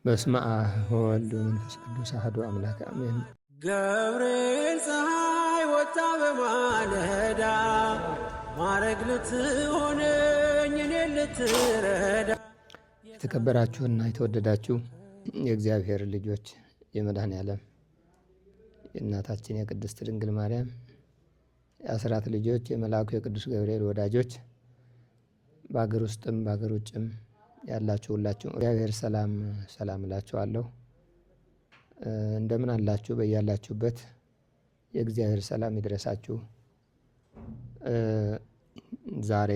በስመ አብ ወወልድ ወመንፈስ ቅዱስ አሐዱ አምላክ አሜን። ገብርኤል ፀሐይ ወጣ በማለዳ ማረግ ልትሆነኝ እኔን ልትረዳ። የተከበራችሁና የተወደዳችሁ የእግዚአብሔር ልጆች የመድኃኔዓለም የእናታችን የቅድስት ድንግል ማርያም የአስራት ልጆች የመልአኩ የቅዱስ ገብርኤል ወዳጆች በአገር ውስጥም በአገር ውጭም ያላችሁ ሁላችሁ እግዚአብሔር ሰላም እላችኋለሁ። እንደምን አላችሁ? በያላችሁበት የእግዚአብሔር ሰላም ይድረሳችሁ። ዛሬ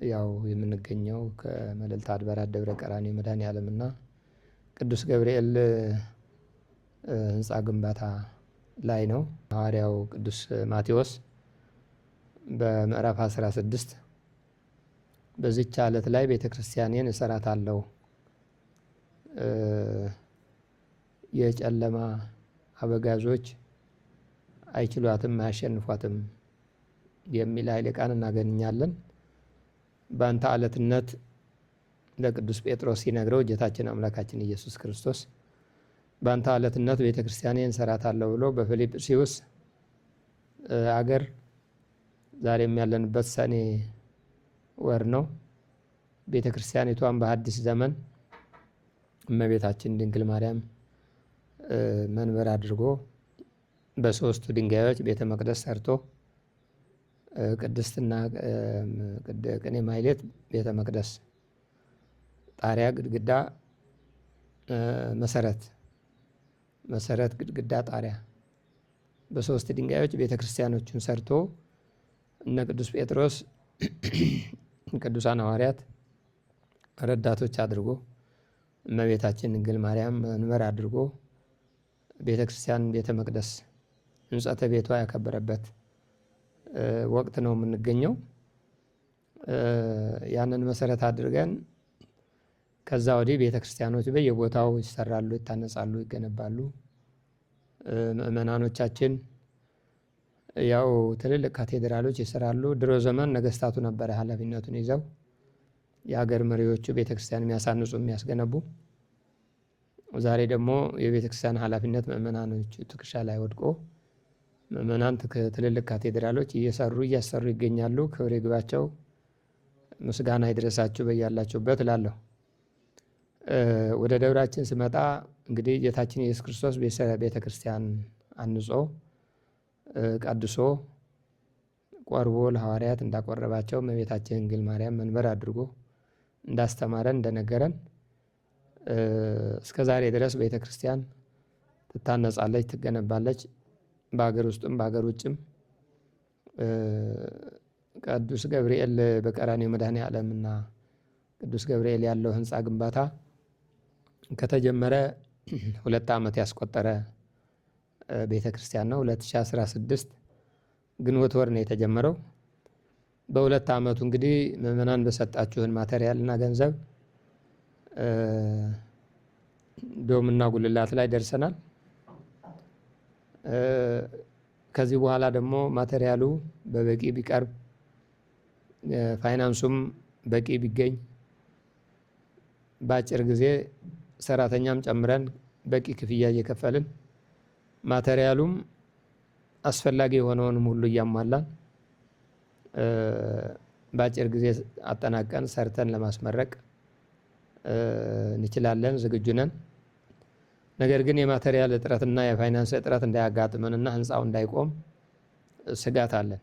ያው የምንገኘው ከመልዕልተ አድባራት ደብረ ቀራንዮ መድኃኔዓለምና ቅዱስ ገብርኤል ሕንፃ ግንባታ ላይ ነው። ሐዋርያው ቅዱስ ማቴዎስ በምዕራፍ 16 በዚች ዓለት ላይ ቤተ ክርስቲያኔን እሰራታለሁ፣ የጨለማ አበጋዞች አይችሏትም፣ አያሸንፏትም የሚል ኃይለ ቃል እናገኛለን። በአንተ ዓለትነት ለቅዱስ ጴጥሮስ ሲነግረው ጌታችን አምላካችን ኢየሱስ ክርስቶስ በአንተ ዓለትነት ቤተ ክርስቲያኔን እሰራታለሁ ብሎ በፊልጵስዩስ አገር ዛሬም ያለንበት ሰኔ ወር ነው። ቤተ ክርስቲያኒቷን በሐዲስ ዘመን እመቤታችን ድንግል ማርያም መንበር አድርጎ በሶስቱ ድንጋዮች ቤተ መቅደስ ሰርቶ ቅድስትና ቅኔ ማሕሌት ቤተ መቅደስ ጣሪያ፣ ግድግዳ፣ መሰረት፣ ግድግዳ፣ ጣሪያ በሶስት ድንጋዮች ቤተ ክርስቲያኖቹን ሰርቶ እነ ቅዱስ ጴጥሮስ ቅዱሳን ሐዋርያት ረዳቶች አድርጎ እመቤታችን ድንግል ማርያም መንበር አድርጎ ቤተ ክርስቲያን ቤተ መቅደስ ሕንጸተ ቤቷ ያከበረበት ወቅት ነው የምንገኘው። ያንን መሰረት አድርገን ከዛ ወዲህ ቤተ ክርስቲያኖች በየቦታው ይሰራሉ፣ ይታነጻሉ፣ ይገነባሉ። ምእመናኖቻችን ያው ትልልቅ ካቴድራሎች ይሰራሉ። ድሮ ዘመን ነገስታቱ ነበረ ኃላፊነቱን ይዘው የሀገር መሪዎቹ ቤተክርስቲያን የሚያሳንጹ የሚያስገነቡ። ዛሬ ደግሞ የቤተክርስቲያን ኃላፊነት ምእመናኖቹ ትከሻ ላይ ወድቆ ምእመናን ትልልቅ ካቴድራሎች እያሰሩ ይገኛሉ። ክብር ይግባቸው፣ ምስጋና ይድረሳችሁ በያላችሁበት እላለሁ። ወደ ደብራችን ስመጣ እንግዲህ ጌታችን ኢየሱስ ክርስቶስ ቤተክርስቲያን አንጾ ቀድሶ ቆርቦ ለሐዋርያት እንዳቆረባቸው እመቤታችን ድንግል ማርያም መንበር አድርጎ እንዳስተማረን እንደነገረን እስከ ዛሬ ድረስ ቤተ ክርስቲያን ትታነጻለች፣ ትገነባለች። በአገር ውስጥም በአገር ውጭም ቅዱስ ገብርኤል በቀራንዮ መድኃኔዓለምና ቅዱስ ገብርኤል ያለው ሕንፃ ግንባታ ከተጀመረ 2 ዓመት ያስቆጠረ ቤተ ክርስቲያን ነው። 2016 ግንቦት ወር ነው የተጀመረው። በ2 ዓመቱ እንግዲህ ምዕመናን በሰጣችሁን ማቴሪያልና ገንዘብ ዶምና ጉልላት ላይ ደርሰናል። ከዚህ በኋላ ደግሞ ማቴሪያሉ በበቂ ቢቀርብ ፋይናንሱም በቂ ቢገኝ በአጭር ጊዜ ሰራተኛም ጨምረን በቂ ክፍያ እየከፈልን ማቴሪያሉም አስፈላጊ የሆነውንም ሁሉ እያሟላን በአጭር ጊዜ አጠናቀን ሰርተን ለማስመረቅ እንችላለን፣ ዝግጁ ነን። ነገር ግን የማቴሪያል እጥረትና የፋይናንስ እጥረት እንዳያጋጥመንና ሕንፃው እንዳይቆም ስጋት አለን።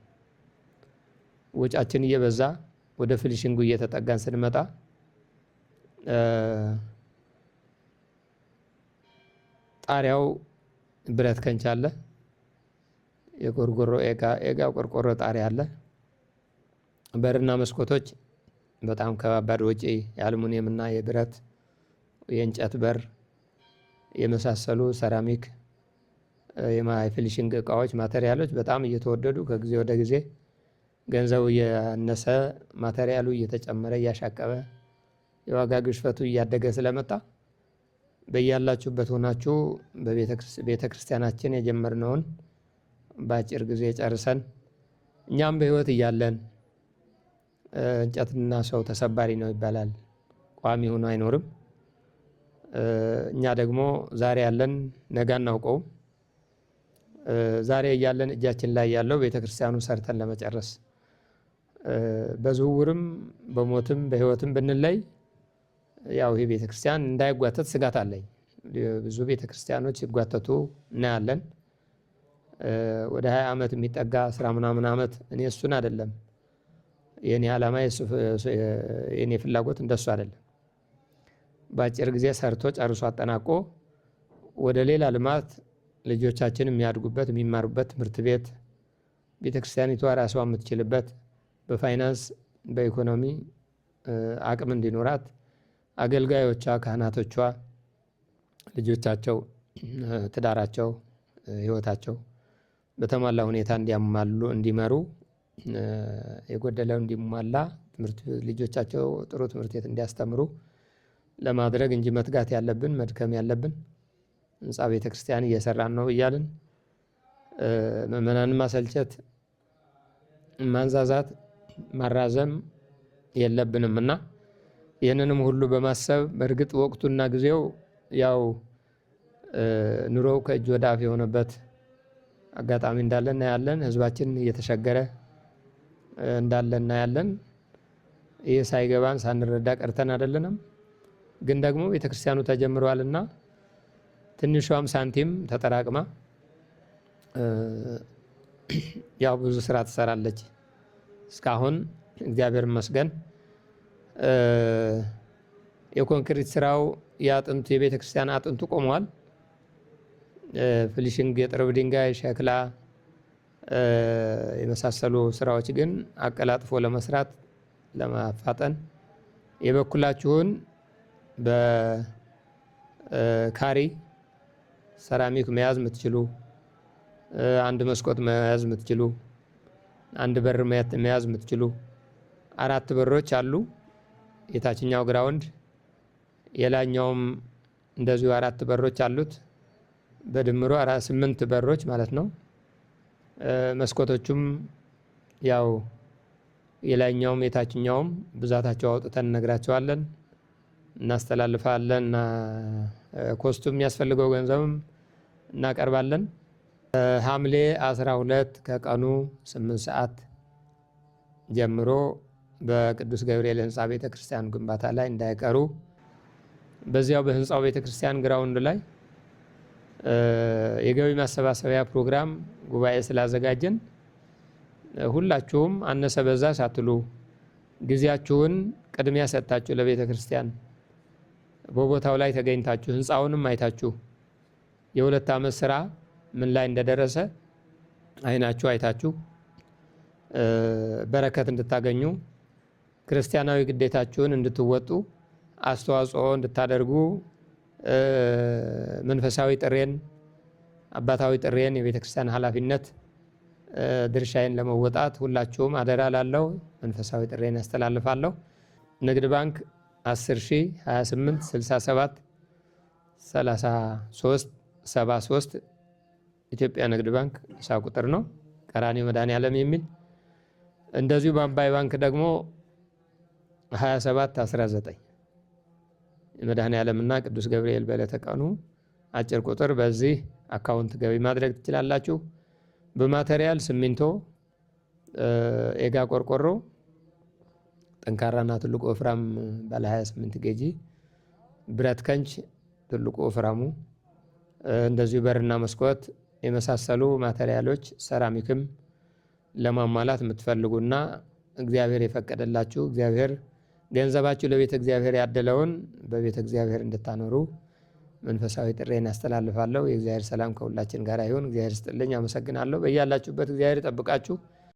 ወጫችን እየበዛ ወደ ፊኒሺንጉ እየተጠጋን ስንመጣ ጣሪያው ብረት ከንች አለ፣ የቆርቆሮ ኤጋ ቆርቆሮ ጣሪያ አለ። በርና መስኮቶች በጣም ከባባድ ወጪ የአልሙኒየም እና የብረት የእንጨት በር የመሳሰሉ ሰራሚክ የፊኒሺንግ እቃዎች ማቴሪያሎች በጣም እየተወደዱ ከጊዜ ወደ ጊዜ ገንዘቡ እያነሰ ማቴሪያሉ እየተጨመረ እያሻቀበ የዋጋ ግሽፈቱ እያደገ ስለመጣ በያላችሁበት ሆናችሁ በቤተ ክርስቲያናችን የጀመርነውን በአጭር ጊዜ ጨርሰን እኛም በሕይወት እያለን እንጨትና ሰው ተሰባሪ ነው ይባላል፣ ቋሚ ሆኖ አይኖርም። እኛ ደግሞ ዛሬ ያለን ነገ አናውቀውም። ዛሬ እያለን እጃችን ላይ ያለው ቤተክርስቲያኑ ሰርተን ለመጨረስ በዝውውርም በሞትም በህይወትም ብንለይ ያው ይህ ቤተክርስቲያን እንዳይጓተት ስጋት አለኝ። ብዙ ቤተክርስቲያኖች ሲጓተቱ እናያለን። ወደ 20 ዓመት የሚጠጋ 10 ምናምን ዓመት እኔ እሱን አይደለም የኔ ዓላማ የኔ ፍላጎት እንደሱ አይደለም። በአጭር ጊዜ ሰርቶ ጨርሶ አጠናቆ ወደ ሌላ ልማት ልጆቻችን የሚያድጉበት የሚማሩበት ትምህርት ቤት ቤተክርስቲያኒቷ ራሷ የምትችልበት በፋይናንስ በኢኮኖሚ አቅም እንዲኖራት አገልጋዮቿ፣ ካህናቶቿ፣ ልጆቻቸው፣ ትዳራቸው፣ ህይወታቸው በተሟላ ሁኔታ እንዲመሩ የጎደለው እንዲሟላ ልጆቻቸው ጥሩ ትምህርት ቤት እንዲያስተምሩ ለማድረግ እንጂ መትጋት ያለብን መድከም ያለብን ህንፃ ቤተክርስቲያን እየሰራን ነው እያልን ምዕመናንን ማሰልቸት፣ ማንዛዛት፣ ማራዘም የለብንም እና ይህንንም ሁሉ በማሰብ በእርግጥ ወቅቱና ጊዜው ያው ኑሮው ከእጅ ወደ አፍ የሆነበት አጋጣሚ እንዳለ እናያለን። ህዝባችን እየተሸገረ እንዳለ እናያለን። ይህ ሳይገባን ሳንረዳ ቀርተን አይደለንም። ግን ደግሞ ቤተክርስቲያኑ ተጀምሯልና ትንሿም ሳንቲም ተጠራቅማ ያው ብዙ ስራ ትሰራለች። እስካሁን እግዚአብሔር ይመስገን የኮንክሪት ስራው የአጥንቱ የቤተክርስቲያን አጥንቱ ቆመዋል። ፍሊሽንግ፣ የጥርብ ድንጋይ፣ ሸክላ የመሳሰሉ ስራዎች ግን አቀላጥፎ ለመስራት ለማፋጠን የበኩላችሁን በካሪ ሰራሚክ መያዝ የምትችሉ፣ አንድ መስኮት መያዝ የምትችሉ፣ አንድ በር መያዝ የምትችሉ 4 በሮች አሉ። የታችኛው ግራውንድ የላኛውም እንደዚሁ 4 በሮች አሉት። በድምሩ 8 በሮች ማለት ነው። መስኮቶቹም ያው የላኛውም የታችኛውም ብዛታቸው አውጥተን እነግራቸዋለን፣ እናስተላልፋለን እና ኮስቱም የሚያስፈልገው ገንዘብም እናቀርባለን። ሐምሌ 12 ከቀኑ 8 ሰዓት ጀምሮ በቅዱስ ገብርኤል ህንፃ ቤተክርስቲያን ግንባታ ላይ እንዳይቀሩ። በዚያው በህንፃው ቤተክርስቲያን ግራውንድ ላይ የገቢ ማሰባሰቢያ ፕሮግራም ጉባኤ ስላዘጋጀን ሁላችሁም አነሰ በዛ ሳትሉ ጊዜያችሁን ቅድሚያ ሰጥታችሁ ለቤተ ክርስቲያን በቦታው ላይ ተገኝታችሁ ህንፃውንም አይታችሁ የ2 ዓመት ስራ ምን ላይ እንደደረሰ አይናችሁ አይታችሁ በረከት እንድታገኙ ክርስቲያናዊ ግዴታችሁን እንድትወጡ አስተዋጽኦ እንድታደርጉ መንፈሳዊ ጥሬን አባታዊ ጥሬን የቤተ ክርስቲያን ኃላፊነት ድርሻዬን ለመወጣት ሁላችሁም አደራ ላለው መንፈሳዊ ጥሬን ያስተላልፋለሁ። ንግድ ባንክ 10,028,67,33,73 ኢትዮጵያ ንግድ ባንክ ሂሳብ ቁጥር ነው። ቀራኒዮ መድኃኔዓለም የሚል እንደዚሁ በአባይ ባንክ ደግሞ 2719 የመድኃኔዓለምና ቅዱስ ገብርኤል በዕለተ ቀኑ አጭር ቁጥር በዚህ አካውንት ገቢ ማድረግ ትችላላችሁ። በማቴሪያል ሲሚንቶ፣ ኤጋ ቆርቆሮ፣ ጠንካራና ትልቁ ወፍራም ባለ 28 ጌጂ ብረት ከንች ትልቁ ወፍራሙ፣ እንደዚሁ በርና መስኮት የመሳሰሉ ማቴሪያሎች ሰራሚክም ለማሟላት የምትፈልጉና እግዚአብሔር የፈቀደላችሁ እግዚአብሔር ገንዘባችሁ ለቤተ እግዚአብሔር ያደለውን በቤተ እግዚአብሔር እንድታኖሩ መንፈሳዊ ጥሬን ያስተላልፋለሁ። የእግዚአብሔር ሰላም ከሁላችን ጋር ይሁን። እግዚአብሔር ይስጥልኝ። አመሰግናለሁ። በያላችሁበት እግዚአብሔር ይጠብቃችሁ።